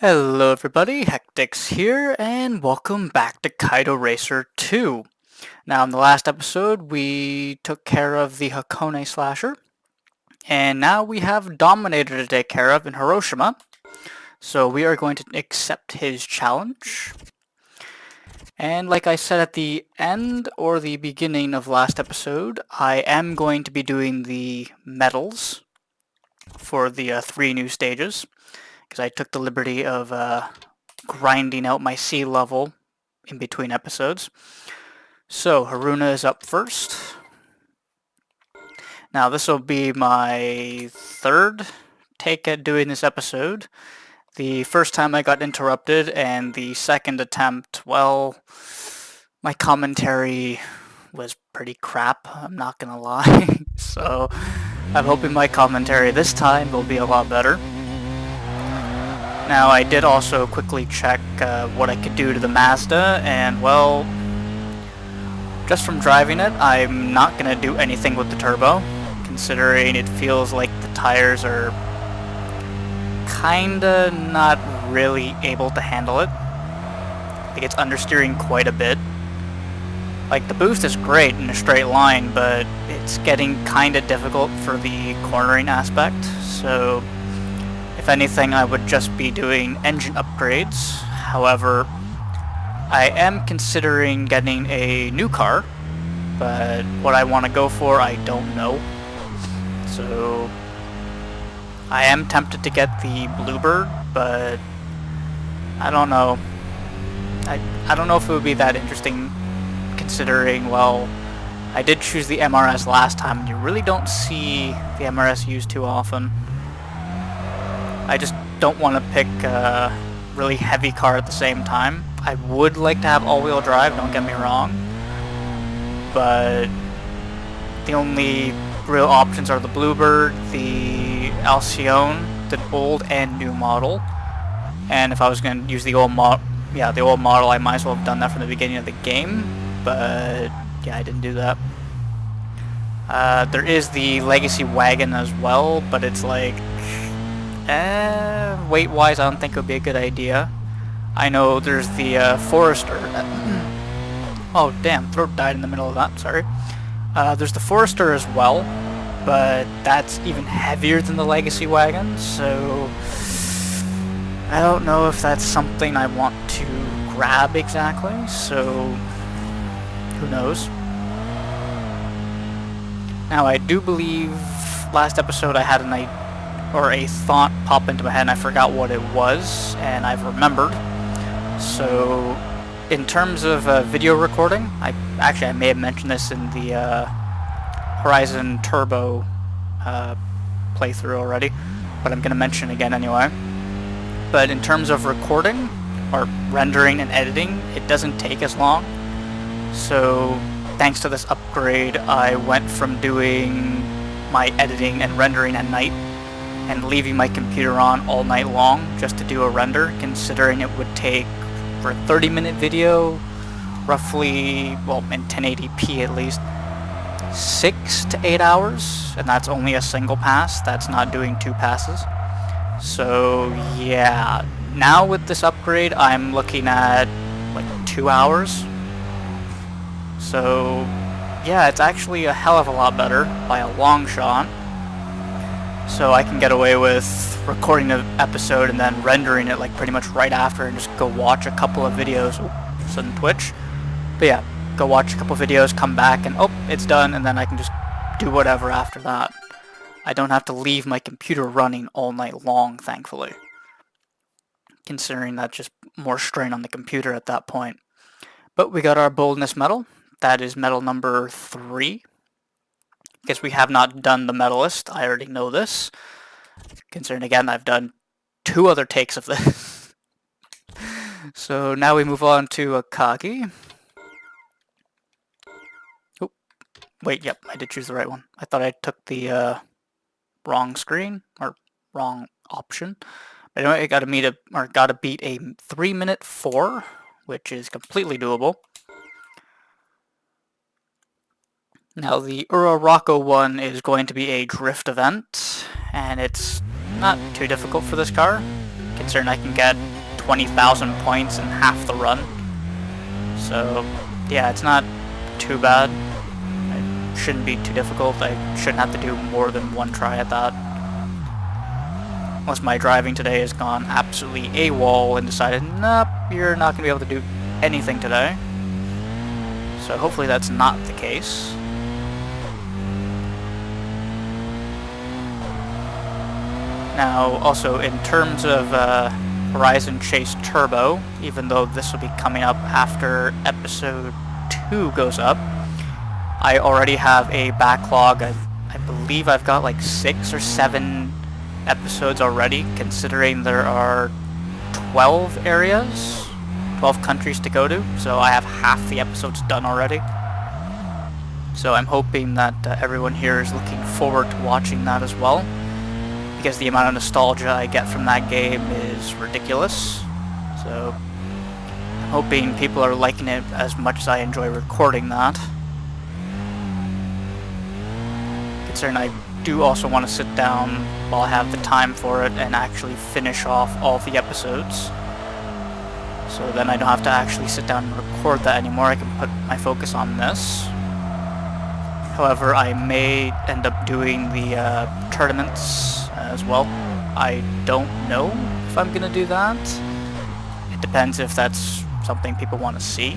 Hello everybody, HectiX here, and welcome back to Kaido Racer 2. Now in the last episode we took care of the Hakone Slasher, and now we have Dominator to take care of in Hiroshima. So we are going to accept his challenge. And like I said at the end or the beginning of last episode, I am going to be doing the medals for the 3 new stages, because I took the liberty of grinding out my sea level in between episodes. So Haruna is up first. Now this will be my third take at doing this episode. The first time I got interrupted, and the second attempt, well, my commentary was pretty crap, I'm not gonna lie. So I'm hoping my commentary this time will be a lot better. Now I did also quickly check what I could do to the Mazda, and well, just from driving it, I'm not going to do anything with the turbo, considering it feels like the tires are kinda not really able to handle it. I think it's understeering quite a bit. Like, the boost is great in a straight line, but it's getting kinda difficult for the cornering aspect, so if anything, I would just be doing engine upgrades. However, I am considering getting a new car, but what I want to go for, I don't know. So I am tempted to get the Bluebird, but I don't know. I don't know if it would be that interesting, considering, well, I did choose the MRS last time, and you really don't see the MRS used too often. I just don't want to pick a really heavy car at the same time. I would like to have all-wheel drive, don't get me wrong, but the only real options are the Bluebird, the Alcyon, the old and new model, and if I was going to use the old model, I might as well have done that from the beginning of the game, but yeah, I didn't do that. There is the Legacy Wagon as well, but it's like, weight-wise, I don't think it would be a good idea. I know there's the Forester. Oh, damn, throat died in the middle of that, sorry. There's the Forester as well, but that's even heavier than the Legacy Wagon, so I don't know if that's something I want to grab exactly, so who knows. Now, I do believe last episode I had a thought pop into my head, and I forgot what it was, and I've remembered. So, in terms of video recording, I may have mentioned this in the Horizon Turbo playthrough already, but I'm going to mention it again anyway. But in terms of recording, or rendering and editing, it doesn't take as long. So, thanks to this upgrade, I went from doing my editing and rendering at night and leaving my computer on all night long just to do a render, considering it would take, for a 30-minute video, roughly, well, in 1080p at least, 6 to 8 hours, and that's only a single pass, that's not doing 2 passes. So yeah, now with this upgrade I'm looking at like 2 hours. So yeah, it's actually a hell of a lot better by a long shot. So I can get away with recording an episode and then rendering it like pretty much right after, and just go watch a couple of videos. Oh, sudden twitch. But yeah, go watch a couple of videos, come back, and oh, it's done, and then I can just do whatever after that. I don't have to leave my computer running all night long, thankfully. Considering that's just more strain on the computer at that point. But we got our boldness medal. That is medal number 3. Because we have not done the medalist, I already know this. Considering, again, I've done 2 other takes of this. So now we move on to Akagi. Oh, wait, yep, I did choose the right one. I thought I took the wrong screen, or wrong option. But anyway, I gotta beat a 3-minute 4, which is completely doable. Now the Urarako one is going to be a drift event, and it's not too difficult for this car, considering I can get 20,000 points in half the run. So yeah, it's not too bad. It shouldn't be too difficult. I shouldn't have to do more than one try at that. Unless my driving today has gone absolutely AWOL and decided, nope, you're not going to be able to do anything today. So hopefully that's not the case. Now, also in terms of Horizon Chase Turbo, even though this will be coming up after episode 2 goes up, I already have a backlog. I believe I've got like 6 or 7 episodes already, considering there are 12 areas, 12 countries to go to, so I have half the episodes done already. So I'm hoping that everyone here is looking forward to watching that as well, because the amount of nostalgia I get from that game is ridiculous. So I'm hoping people are liking it as much as I enjoy recording that. Considering I do also want to sit down while I have the time for it and actually finish off all the episodes. So then I don't have to actually sit down and record that anymore. I can put my focus on this. However, I may end up doing the tournaments as well. I don't know if I'm going to do that. It depends if that's something people want to see,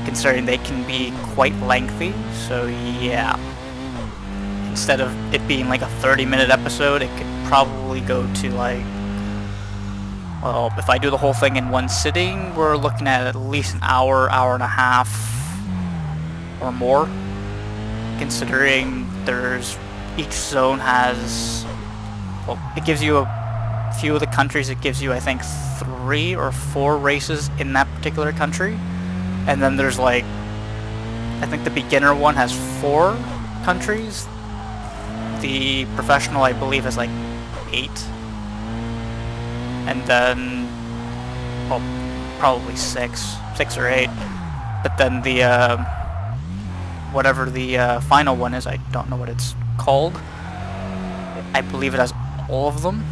considering they can be quite lengthy, so yeah. Instead of it being like a 30-minute episode, it could probably go to like, well, if I do the whole thing in one sitting, we're looking at least an hour, hour and a half or more, considering each zone has, well, it gives you a few of the countries, it gives you I think 3 or 4 races in that particular country, and then there's like, I think the beginner one has 4 countries. The professional, I believe, is like 8. And then, well, probably 6 or 8. But then the, whatever the final one is, I don't know what it's called. I believe it has all of them.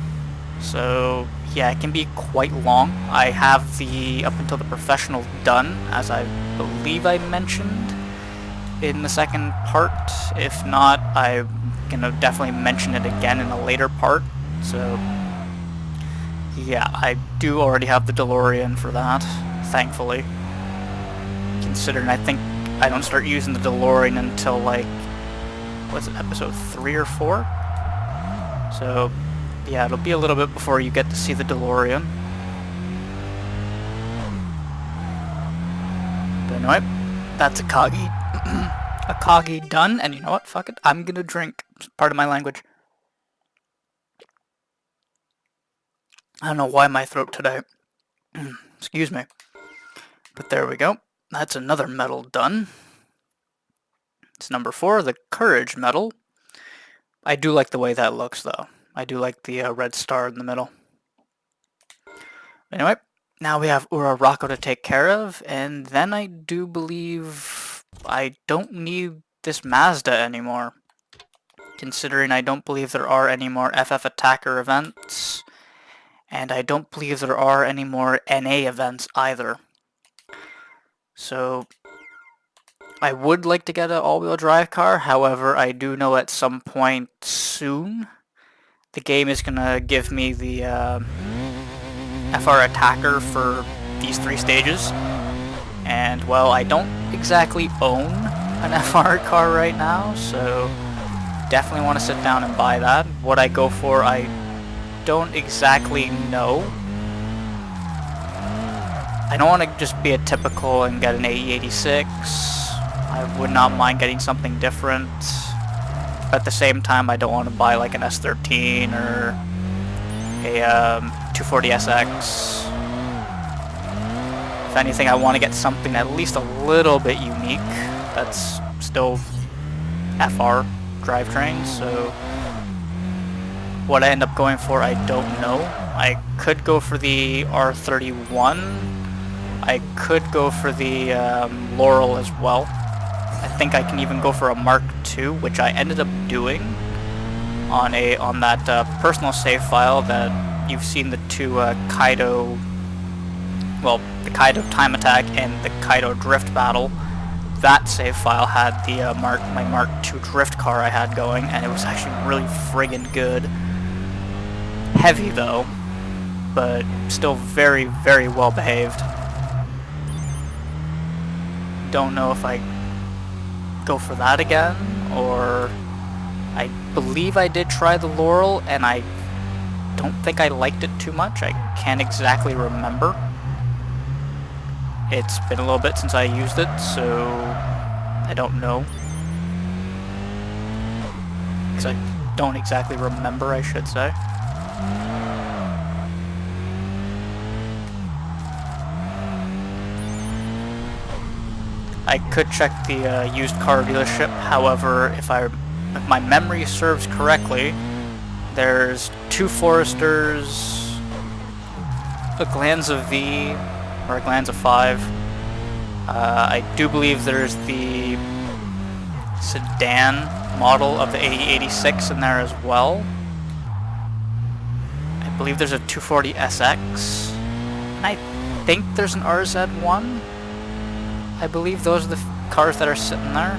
So, yeah, it can be quite long. I have the up until the professional done, as I believe I mentioned in the second part. If not, I'm gonna definitely mention it again in a later part. So yeah, I do already have the DeLorean for that, thankfully, considering I think I don't start using the DeLorean until like, what's it, episode 3 or 4? So yeah, it'll be a little bit before you get to see the DeLorean. But anyway, that's Akagi. Akagi done, and you know what? Fuck it. I'm gonna drink. It's part of my language. I don't know why my throat today. Excuse me. But there we go. That's another medal done. It's number 4, the Courage medal. I do like the way that looks, though. I do like the red star in the middle. Anyway, now we have Urarako to take care of, and then I do believe I don't need this Mazda anymore, considering I don't believe there are any more FF Attacker events, and I don't believe there are any more NA events either. So I would like to get an all-wheel drive car, however I do know at some point soon the game is going to give me the FR Attacker for these 3 stages. And, well, I don't exactly own an FR car right now, so definitely want to sit down and buy that. What I go for, I don't exactly know. I don't want to just be a typical and get an AE86. I would not mind getting something different. But at the same time, I don't want to buy like an S13 or a 240SX. If anything, I want to get something at least a little bit unique that's still FR drivetrain, so what I end up going for, I don't know. I could go for the R31. I could go for the Laurel as well. I think I can even go for a Mark II, which I ended up doing on that personal save file that you've seen the two Kaido, well, the Kaido time attack and the Kaido drift battle. That save file had the my Mark II drift car I had going, and it was actually really friggin' good. Heavy though, but still very, very well behaved. Don't know if I go for that again, or I believe I did try the Laurel, and I don't think I liked it too much. I can't exactly remember. It's been a little bit since I used it, so I don't know. Because I don't exactly remember, I should say. I could check the used car dealership, however, if my memory serves correctly, there's 2 Foresters, a Glanza V, or a Glanza 5. I do believe there's the sedan model of the 8086 in there as well. I believe there's a 240 SX. And I think there's an RZ1. I believe those are the cars that are sitting there.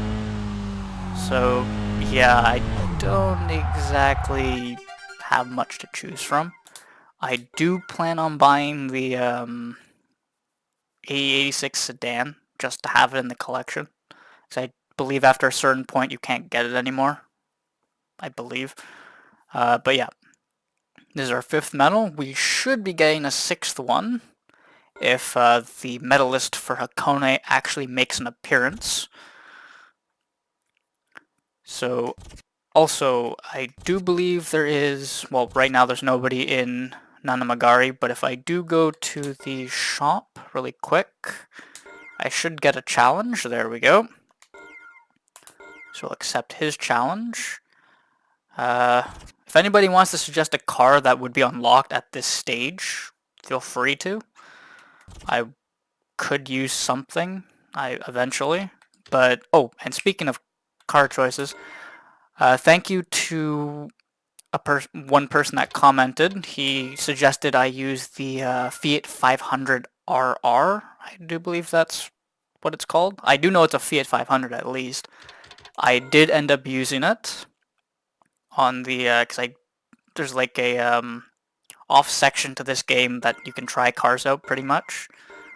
So, yeah, I don't exactly have much to choose from. I do plan on buying the 8086 sedan just to have it in the collection. Because I believe after a certain point you can't get it anymore. I believe. But yeah, this is our 5th medal. We should be getting a 6th one if the medalist for Hakone actually makes an appearance. So, also, I do believe there is, well, right now there's nobody in Nanamagari, but if I do go to the shop really quick, I should get a challenge. There we go. So we'll accept his challenge. If anybody wants to suggest a car that would be unlocked at this stage, feel free to. I could use something eventually. But, oh, and speaking of car choices, thank you to one person that commented. He suggested I use the Fiat 500 RR. I do believe that's what it's called. I do know it's a Fiat 500 at least. I did end up using it on the, because there's like a off section to this game that you can try cars out pretty much,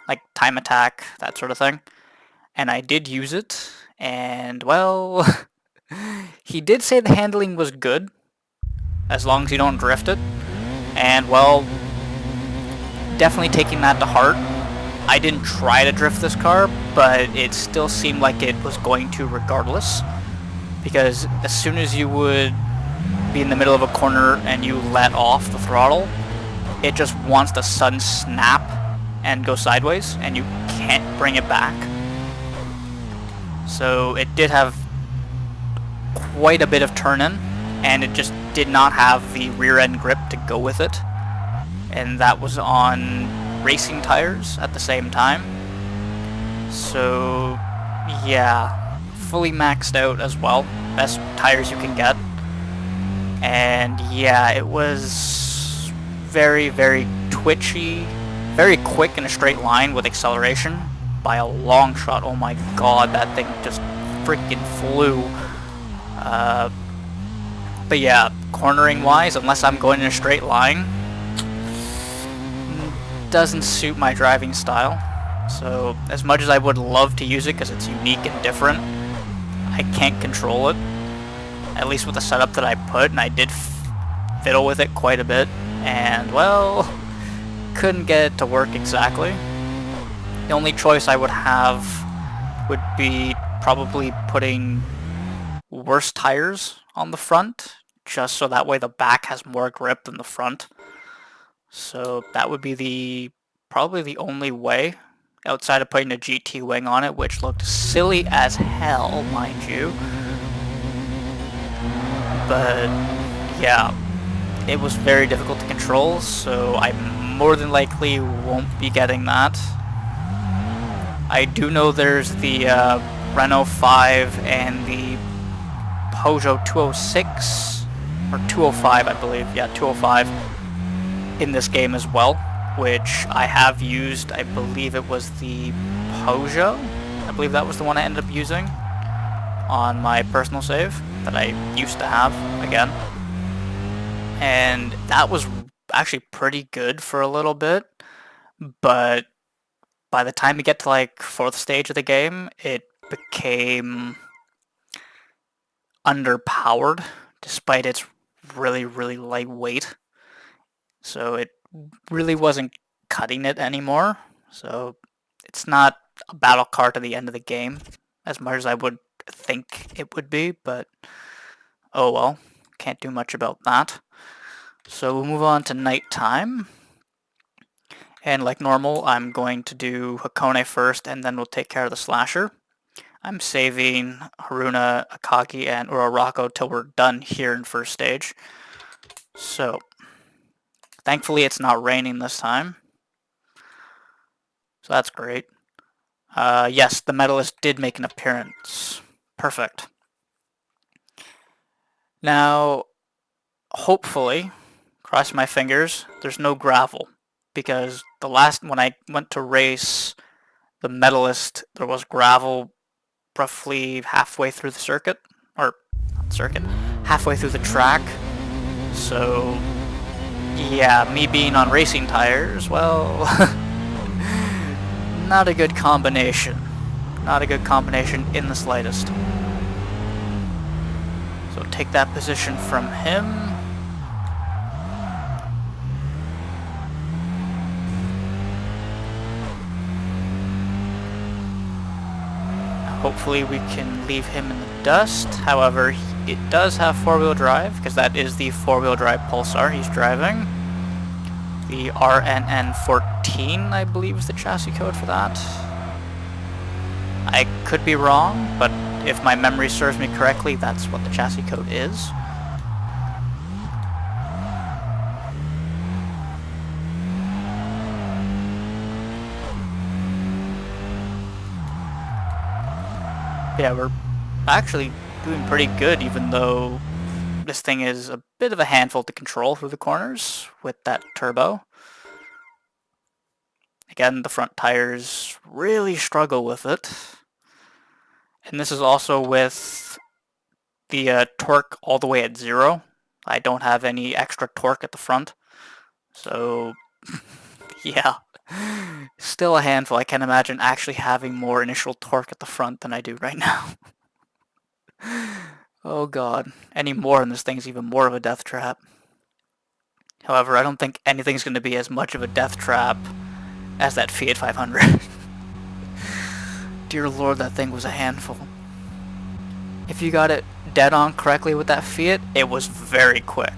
like time attack, that sort of thing. And I did use it, and well, he did say the handling was good, as long as you don't drift it, and well, definitely taking that to heart. I didn't try to drift this car, but it still seemed like it was going to regardless, because as soon as you would be in the middle of a corner and you let off the throttle, it just wants to sudden snap and go sideways, and you can't bring it back. So it did have quite a bit of turn-in, and it just did not have the rear end grip to go with it, and that was on racing tires at the same time. So yeah, fully maxed out as well, best tires you can get. And yeah, it was very, very twitchy, very quick in a straight line with acceleration by a long shot. Oh my god, that thing just freaking flew. But yeah, cornering wise, unless I'm going in a straight line, doesn't suit my driving style. So as much as I would love to use it because it's unique and different, I can't control it, at least with the setup that I put, and I did fiddle with it quite a bit, and well, couldn't get it to work exactly. The only choice I would have would be probably putting worse tires on the front, just so that way the back has more grip than the front. So that would be probably the only way, outside of putting a GT wing on it, which looked silly as hell, mind you. But yeah, it was very difficult to control, so I more than likely won't be getting that. I do know there's the Renault 5 and the Peugeot 206, or 205 I believe, yeah, 205. in this game as well, which I have used. I believe it was the Pojo. I believe that was the one I ended up using on my personal save that I used to have again. And that was actually pretty good for a little bit, but by the time you get to like 4th stage of the game, it became underpowered despite its really, really lightweight. So it really wasn't cutting it anymore. So it's not a battle car to the end of the game as much as I would think it would be, but oh well, can't do much about that. So we'll move on to nighttime. And like normal, I'm going to do Hakone first, and then we'll take care of the slasher. I'm saving Haruna, Akagi, and Urarako till we're done here in 1st stage. So, thankfully it's not raining this time. So that's great. Yes, the medalist did make an appearance. Perfect. Now, hopefully, cross my fingers, there's no gravel. Because the last, when I went to race the medalist, there was gravel roughly halfway through the circuit. Or, not circuit, halfway through the track. So, yeah, me being on racing tires, well, not a good combination. Not a good combination in the slightest. So take that position from him. Hopefully we can leave him in the dust. However, it does have 4-wheel drive, because that is the 4-wheel drive Pulsar he's driving. The RNN14, I believe, is the chassis code for that. I could be wrong, but if my memory serves me correctly, that's what the chassis code is. Yeah, we're actually doing pretty good, even though this thing is a bit of a handful to control through the corners with that turbo. Again, the front tires really struggle with it. And this is also with the torque all the way at 0. I don't have any extra torque at the front. So, yeah. Still a handful. I can't imagine actually having more initial torque at the front than I do right now. Oh god. Any more and this thing's even more of a death trap. However, I don't think anything's going to be as much of a death trap as that Fiat 500. Dear lord, that thing was a handful. If you got it dead on correctly with that Fiat, it was very quick.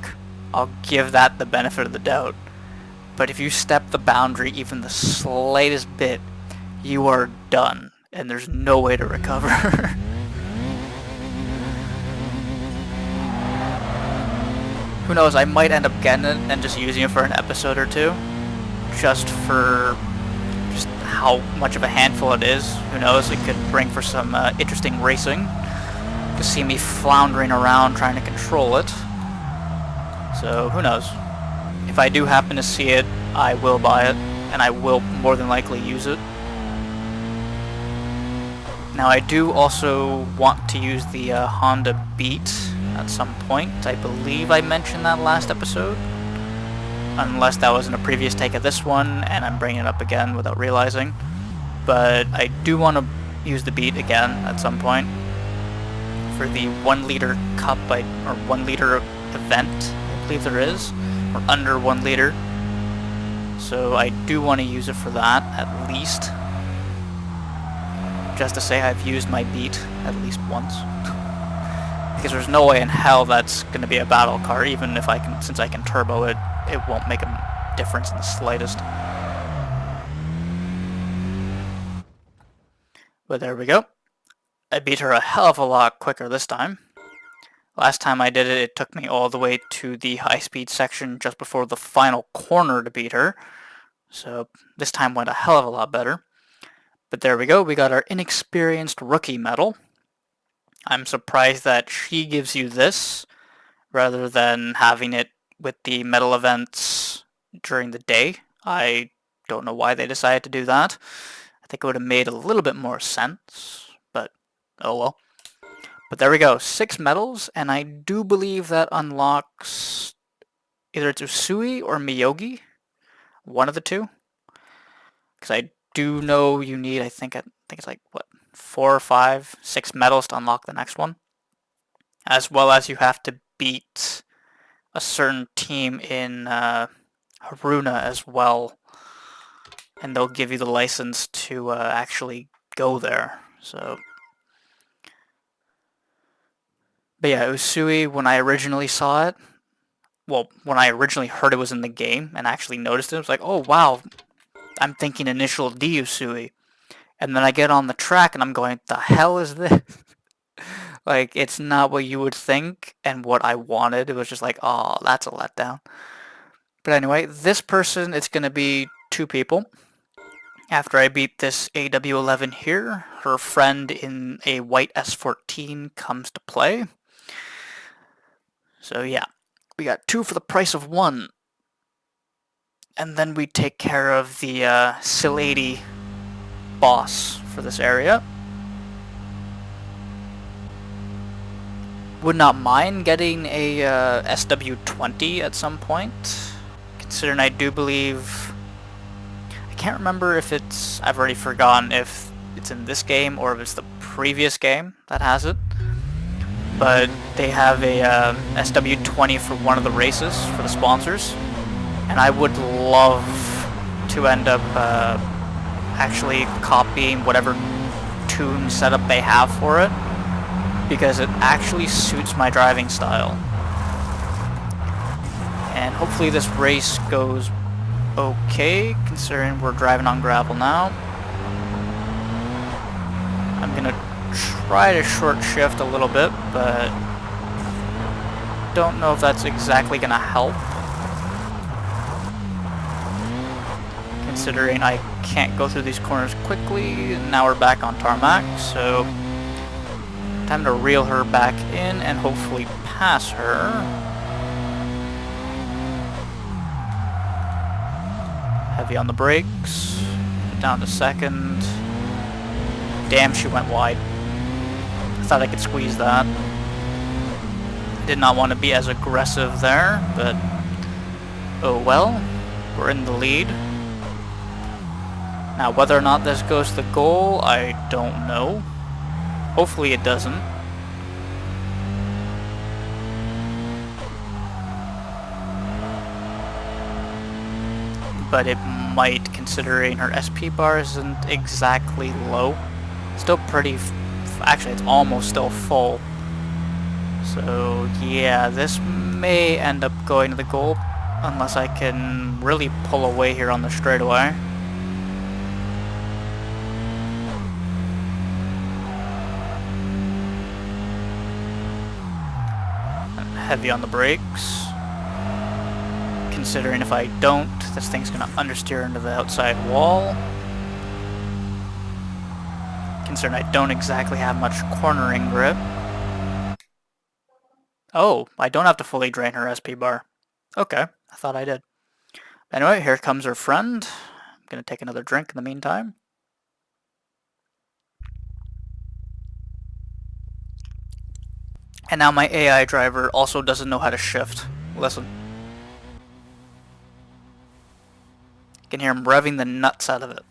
I'll give that the benefit of the doubt. But if you step the boundary even the slightest bit, you are done, and there's no way to recover. Who knows, I might end up getting it and just using it for an episode or two. Just for just how much of a handful it is. Who knows, it could bring for some interesting racing. To see me floundering around trying to control it. So, who knows. If I do happen to see it, I will buy it, and I will more than likely use it. Now, I do also want to use the Honda Beat at some point. I believe I mentioned that last episode. Unless that was in a previous take of this one, and I'm bringing it up again without realizing. But I do want to use the Beat again at some point. For the 1 liter cup, or 1 liter event, I believe there is. Or under 1 liter. So I do want to use it for that, at least. Just to say I've used my Beat at least once. Because there's no way in hell that's going to be a battle car, even if I can, since I can turbo it, it won't make a difference in the slightest. But there we go. I beat her a hell of a lot quicker this time. Last time I did it, it took me all the way to the high-speed section just before the final corner to beat her. So this time went a hell of a lot better. But there we go, we got our inexperienced rookie medal. I'm surprised that she gives you this, rather than having it with the medal events during the day. I don't know why they decided to do that. I think it would have made a little bit more sense, but oh well. But there we go, 6 medals, and I do believe that unlocks either it's Usui or Miyogi, one of the two. Because I do know you need, I think it's like, what, 4 or 5, 6 medals to unlock the next one. As well as you have to beat a certain team in Haruna as well. And they'll give you the license to actually go there. So, but yeah, Usui, when I originally saw it, well, when I originally heard it was in the game and actually noticed it, I was like, oh wow, I'm thinking initial D Usui. And then I get on the track and I'm going, the hell is this? Like, it's not what you would think and what I wanted. It was just like, oh, that's a letdown. But anyway, this person, it's going to be 2 people. After I beat this AW11 here, her friend in a white S14 comes to play. So yeah, we got 2 for the price of 1. And then we take care of the Silady boss for this area. Would not mind getting a SW20 at some point, considering I do believe, I can't remember if it's, I've already forgotten if it's in this game or if it's the previous game that has it, but they have a SW20 for one of the races for the sponsors, and I would love to end up actually copying whatever tune setup they have for it, because it actually suits my driving style. And hopefully this race goes okay, considering we're driving on gravel now. I'm gonna try to short shift a little bit, but don't know if that's exactly gonna help, considering I can't go through these corners quickly. Now we're back on tarmac, so time to reel her back in and hopefully pass her. Heavy on the brakes. Down to second. Damn, she went wide. I thought I could squeeze that. I did not want to be as aggressive there, but oh well. We're in the lead. Now, whether or not this goes to the goal, I don't know. Hopefully it doesn't. But it might, considering her SP bar isn't exactly low. Still pretty, actually it's almost still full. So yeah, this may end up going to the goal unless I can really pull away here on the straightaway. Heavy on the brakes. Considering if I don't, this thing's gonna understeer into the outside wall. Considering I don't exactly have much cornering grip. Oh, I don't have to fully drain her SP bar. Okay, I thought I did. Anyway, here comes her friend. I'm gonna take another drink in the meantime. And now my AI driver also doesn't know how to shift. Listen. You can hear him revving the nuts out of it.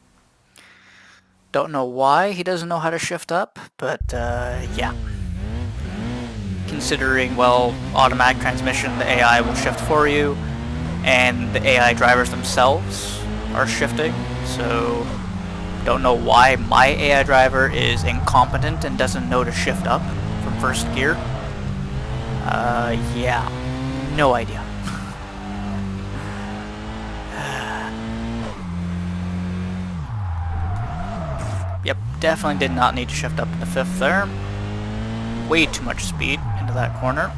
Don't know why he doesn't know how to shift up, but yeah. Considering, well, automatic transmission, the AI will shift for you, and the AI drivers themselves are shifting, so don't know why my AI driver is incompetent and doesn't know to shift up from first gear. Yeah, no idea. Yep, definitely did not need to shift up into fifth there. Way too much speed into that corner.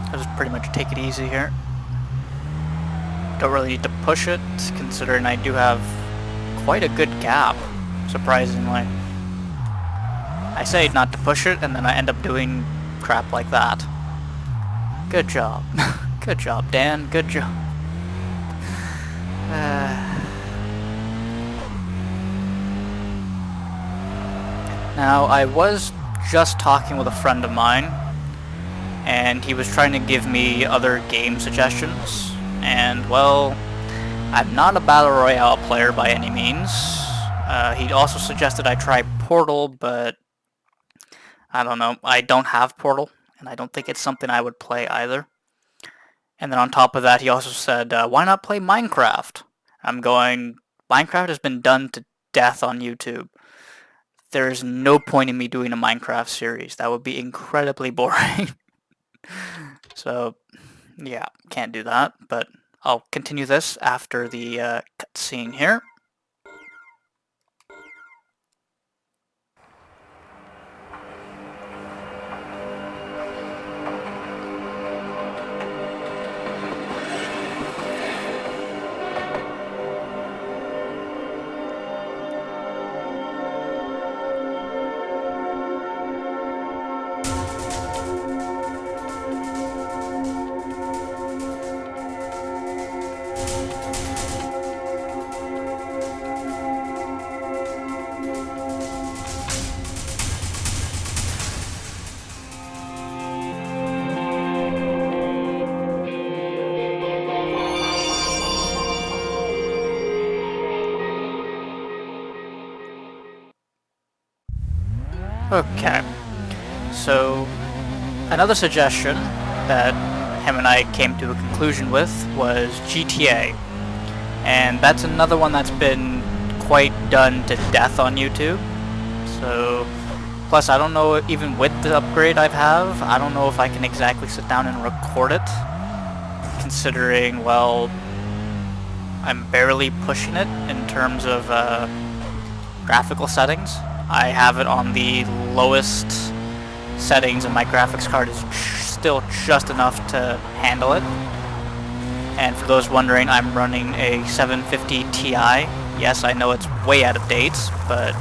I'll just pretty much take it easy here. Don't really need to push it, considering I do have quite a good gap. surprisingly. I say not to push it, and then I end up doing crap like that. Good job. Good job, Dan. Good job. Now, I was just talking with a friend of mine, and he was trying to give me other game suggestions, and, well, I'm not a Battle Royale player by any means. He also suggested I try Portal, but I don't know. I don't have Portal, and I don't think it's something I would play either. And then on top of that, he also said, why not play Minecraft? I'm going, Minecraft has been done to death on YouTube. There's no point in me doing a Minecraft series. That would be incredibly boring. So, yeah, can't do that. But I'll continue this after the cutscene here. Okay, so another suggestion that him and I came to a conclusion with was GTA. And that's another one that's been quite done to death on YouTube. So, plus I don't know, even with the upgrade I have, I don't know if I can exactly sit down and record it. Considering, well, I'm barely pushing it in terms of graphical settings. I have it on the lowest settings and my graphics card is still just enough to handle it. And for those wondering, I'm running a 750 Ti. Yes, I know it's way out of date, but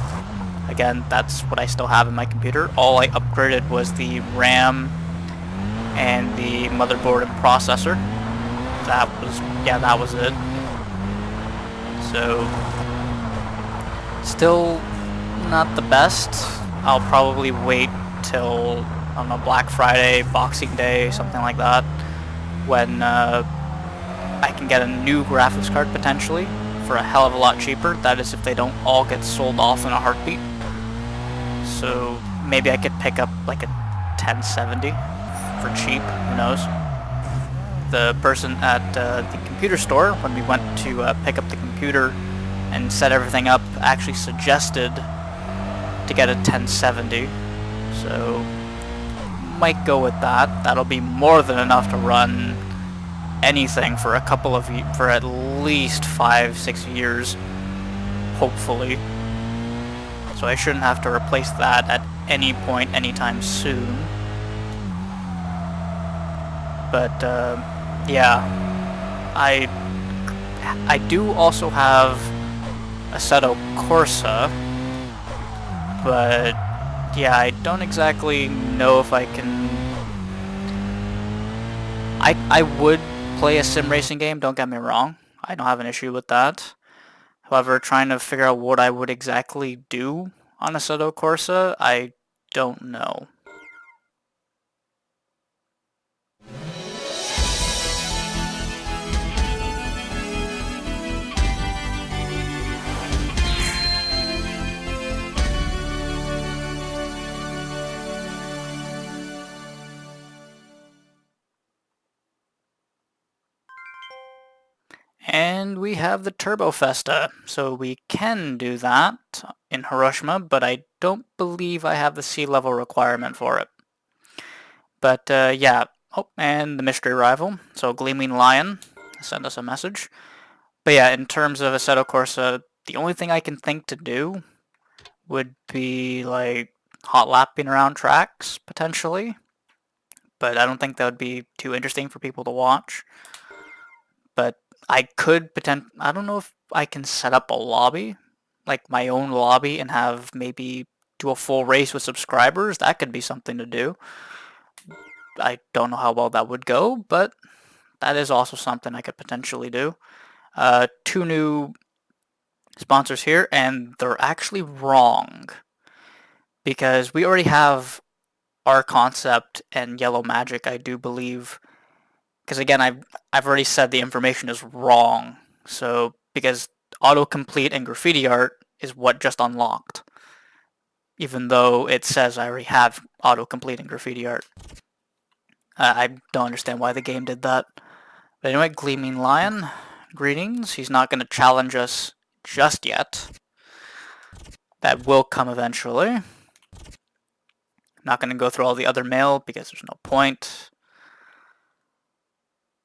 again, that's what I still have in my computer. All I upgraded was the RAM and the motherboard and processor. That was it. So, still not the best. I'll probably wait till, I don't know, Black Friday, Boxing Day, something like that, when I can get a new graphics card potentially for a hell of a lot cheaper. That is if they don't all get sold off in a heartbeat. So maybe I could pick up like a 1070 for cheap, who knows. The person at the computer store, when we went to pick up the computer and set everything up, actually suggested to get a 1070. So might go with that. That'll be more than enough to run anything for a couple of for at least 5-6 years, hopefully. So I shouldn't have to replace that at any point anytime soon. But yeah, I do also have Assetto Corsa, but yeah, I don't exactly know if I can. I would play a sim racing game, don't get me wrong. I don't have an issue with that. However, trying to figure out what I would exactly do on Assetto Corsa, I don't know. And we have the Turbo Festa, so we can do that in Hiroshima, but I don't believe I have the sea level requirement for it. But yeah, oh, and the mystery rival, so Gleaming Lion sent us a message. But yeah, in terms of Assetto Corsa, the only thing I can think to do would be like hot lapping around tracks, potentially. But I don't think that would be too interesting for people to watch. But I could I don't know if I can set up a lobby. like my own lobby and have maybe do a full race with subscribers. That could be something to do. I don't know how well that would go, but that is also something I could potentially do. 2 new sponsors here, and they're actually wrong, because we already have our concept and Yellow Magic, I do believe. Because again, I've already said the information is wrong. So because autocomplete and graffiti art is what just unlocked, even though it says I already have autocomplete and graffiti art. I don't understand why the game did that. But anyway, Gleaming Lion, greetings. He's not going to challenge us just yet. That will come eventually. I'm not going to go through all the other mail because there's no point.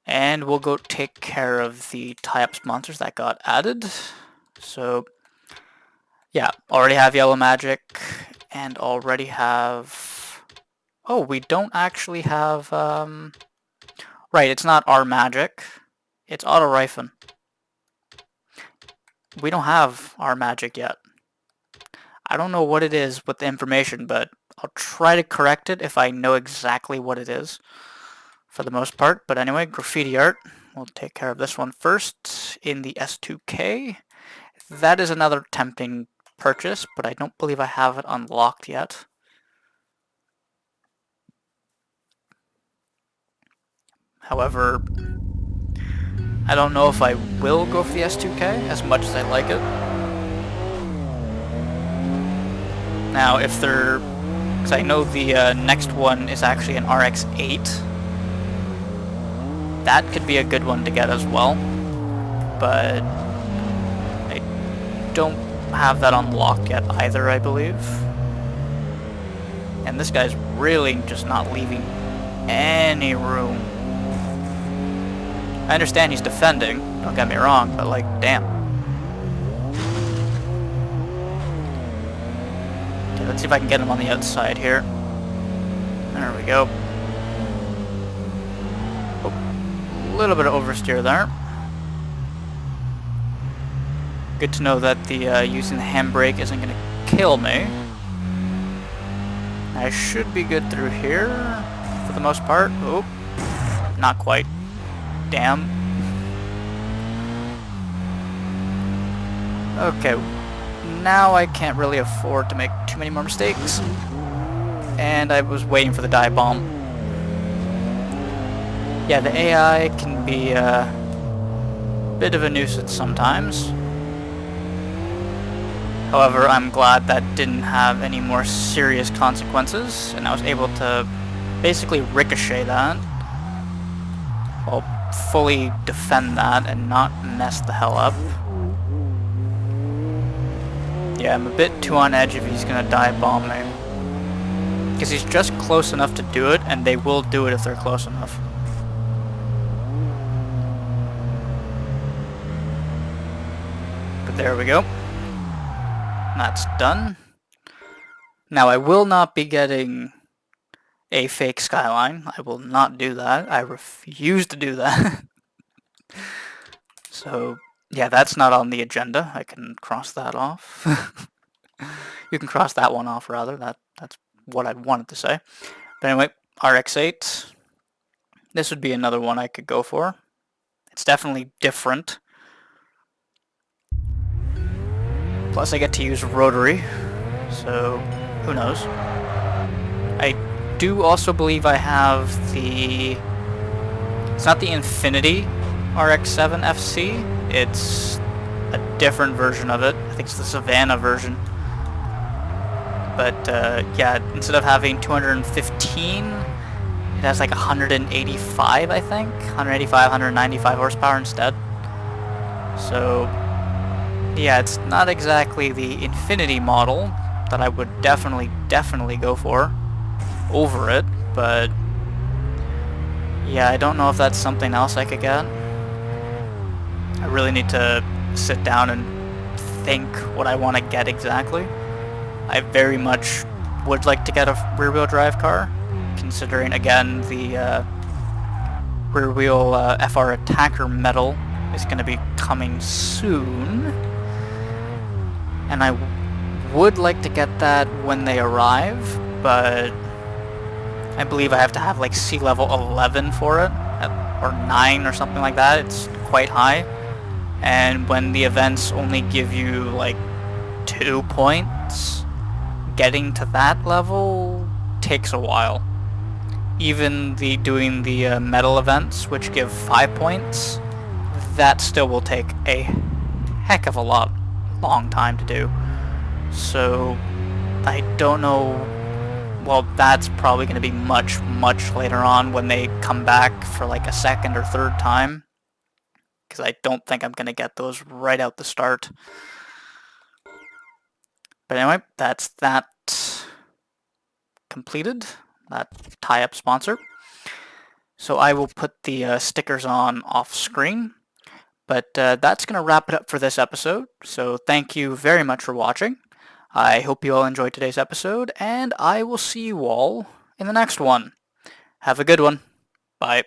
And we'll go take care of the tie-up sponsors that got added. So, yeah, already have Yellow Magic, and already have... Oh, we don't actually have... Right, it's not our magic. It's Auto Rifen. We don't have our magic yet. I don't know what it is with the information, but I'll try to correct it if I know exactly what it is, for the most part. But anyway, graffiti art. We'll take care of this one first in the S2K. That is another tempting purchase, but I don't believe I have it unlocked yet. However, I don't know if I will go for the S2K as much as I like it. Now, if they're... because I know the next one is actually an RX-8. That could be a good one to get as well. But I don't have that unlocked yet either, I believe. And this guy's really just not leaving any room. I understand he's defending, don't get me wrong, but like, damn. Okay, let's see if I can get him on the outside here. There we go. Oh, a little bit of oversteer there. Good to know that the using the handbrake isn't going to kill me. I should be good through here for the most part. Oh, not quite. Damn. Okay, now I can't really afford to make too many more mistakes. And I was waiting for the dive bomb. Yeah, the AI can be a bit of a nuisance sometimes. However, I'm glad that didn't have any more serious consequences, and I was able to basically ricochet that. Well, fully defend that and not mess the hell up. Yeah, I'm a bit too on edge if he's gonna dive bomb me. Because he's just close enough to do it, and they will do it if they're close enough. But there we go. That's done. Now I will not be getting a fake skyline. I will not do that. I refuse to do that. So, yeah, that's not on the agenda. I can cross that off. You can cross that one off, rather. That's what I wanted to say. But anyway, RX-8. This would be another one I could go for. It's definitely different. Plus I get to use rotary, so who knows. I do also believe I have the... it's not the Infinity RX-7 FC, it's a different version of it. I think it's the Savannah version. But yeah, instead of having 215, it has like 185, I think. 185, 195 horsepower instead. So... yeah, it's not exactly the Infinity model that I would definitely go for over it, but yeah, I don't know if that's something else I could get. I really need to sit down and think what I want to get exactly. I very much would like to get a rear-wheel drive car, considering, again, the rear-wheel FR Attacker medal is going to be coming soon. and I would like to get that when they arrive, but I believe I have to have like sea level 11 for it, or 9 or something like that. It's quite high, and when the events only give you like 2 points, getting to that level takes a while. Even doing the medal events, which give 5 points, that still will take a heck of a long time to do. So I don't know. Well, that's probably going to be much later on when they come back for like a second or third time, because I don't think I'm going to get those right out the start. But anyway, that's that completed, that tie-up sponsor. So I will put the stickers on off screen, but that's going to wrap it up for this episode. So thank you very much for watching. I hope you all enjoyed today's episode, and I will see you all in the next one. Have a good one. Bye.